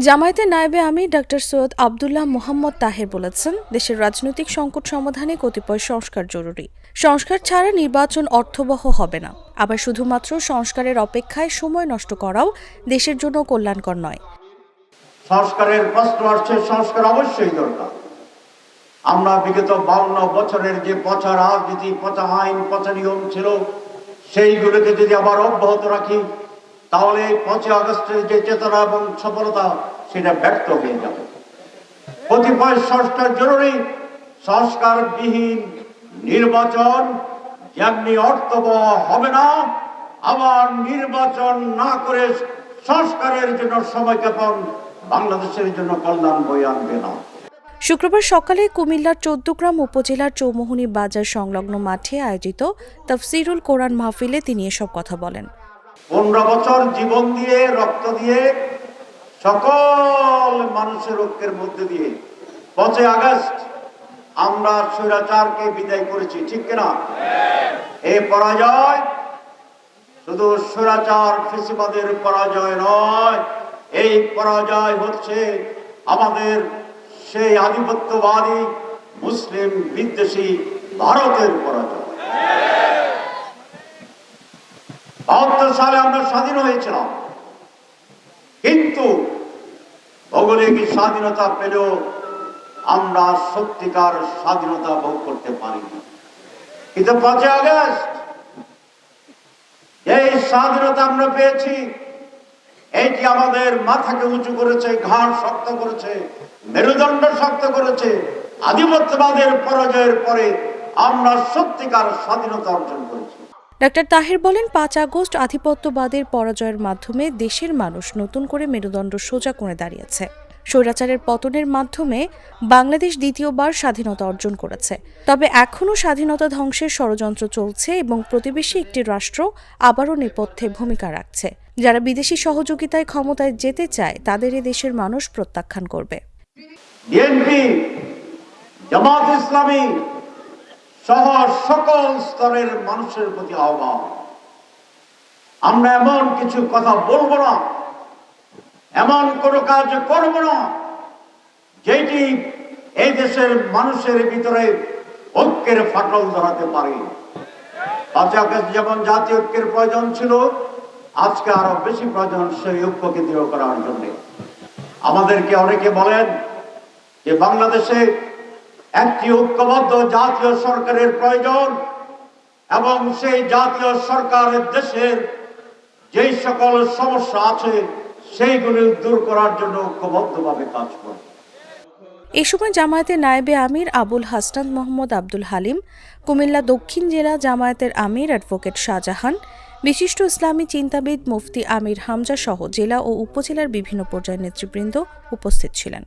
জামায়াতের নায়েবে আমির ডক্টর সৈয়দ আব্দুল্লাহ মোহাম্মদ তাহের বলেছেন, দেশের রাজনৈতিক সংকট সমাধানে কতিপয় সংস্কার জরুরি। সংস্কার ছাড়া নির্বাচন অর্থবহ হবে না। আবার শুধুমাত্র সংস্কারের অপেক্ষায় সময় নষ্ট করাও দেশের জন্য কল্যাণকর নয়। সংস্কারের প্রশ্ন আসছে, সংস্কার অবশ্যই দরকার। আমরা বিগত 52 বছরের যে পচা রাজনীতি, পচা আইন, পচা নিয়ম ছিল, সেইগুলোকে যদি আবার অব্যাহত রাখি, তাহলে 5 আগস্টের যে চেতনা এবং সফলতা সেটা ব্যর্থ হয়ে যাবে। কতিপয় সংস্কার জরুরি। সংস্কারবিহীন নির্বাচন যেমনি অর্থবহ হবে না, আবার নির্বাচন না করে সংস্কারের জন্য সময়ক্ষেপণ বাংলাদেশের জন্য কল্যাণ বয়ে আনবে না। শুক্রবার সকালে কুমিল্লার 14 গ্রাম উপজেলার চৌমুহনী বাজার সংলগ্ন মাঠে আয়োজিত তাফসিরুল কোরআন মাহফিলে তিনি এসব কথা বলেন। 15 বছর জীবন দিয়ে, রক্ত দিয়ে, সকল মানুষের ঐক্যের মধ্যে দিয়ে 5 আগস্ট আমরা স্বৈরাচারকে বিদায় করেছি, ঠিক কিনা? এই পরাজয় শুধু স্বৈরাচার ফ্যাসিবাদের পরাজয় নয়, এই পরাজয় হচ্ছে আমাদের সেই আধিপত্যবাদী মুসলিম বিদ্বেষী ভারতের পরাজয়। 72 সালে আমরা স্বাধীন হয়েছিলাম, কিন্তু ভৌগোলিক স্বাধীনতা পেলেও আমরা সত্যিকার স্বাধীনতা ভোগ করতে পারিনি। কিন্তু 5 আগস্ট এই স্বাধীনতা আমরা পেয়েছি, এইটি আমাদের মাথাকে উঁচু করেছে, ঘাড় শক্ত করেছে, মেরুদণ্ড শক্ত করেছে। আধিপত্যবাদের পরাজয়ের পরে আমরা সত্যিকার স্বাধীনতা অর্জন করেছি। ডক্টর তাহের বলেন, 5 আগস্ট আধিপত্যবাদের পরাজয়ের মাধ্যমে দেশের মানুষ নতুন করে মেরুদণ্ড সোজা করে দাঁড়িয়েছে। স্বৈরাচারের পতনের মাধ্যমে বাংলাদেশ দ্বিতীয়বার স্বাধীনতা অর্জন করেছে। তবে এখনও স্বাধীনতা ধ্বংসের ষড়যন্ত্র চলছে এবং প্রতিবেশী একটি রাষ্ট্র আবারও নেপথ্যে ভূমিকা রাখছে। যারা বিদেশি সহযোগিতায় ক্ষমতায় যেতে চায় তাদের এ দেশের মানুষ প্রত্যাখ্যান করবে। বিএনপি, জামাত ইসলামী সহ সকল স্তরের মানুষের প্রতি আহ্বান, আমরা এমন কিছু কথা বলবো না, এমন কোনো কাজ করব না যেটি এই দেশের মানুষের ভিতরে ঐক্যের ফাটল ধরাতে পারে। 5 আগস্ট যেমন জাতীয় ঐক্যের প্রয়োজন ছিল, আজকে আরো বেশি প্রয়োজন সেই ঐক্যকে দৃঢ় করার জন্য। আমাদেরকে অনেকে বলেন যে বাংলাদেশে একটি ঐক্যবদ্ধ জাতীয় সরকারের প্রয়োজন এবং সেই জাতীয় সরকারের দেশের যেই সকল সমস্যা আছে সেইগুলি দূর করার জন্য ঐক্যবদ্ধভাবে কাজ করে। এই সময় জামায়াতের নায়েবে আমির আবুল হাসনাত মোহাম্মদ আব্দুল হালিম, কুমিল্লা দক্ষিণ জেলা জামায়াতের আমির অ্যাডভোকেট শাহজাহান, বিশিষ্ট ইসলামী চিন্তাবিদ মুফতি আমির হামজা সহ জেলা ও উপজেলার বিভিন্ন পর্যায়ের নেতৃবৃন্দ উপস্থিত ছিলেন।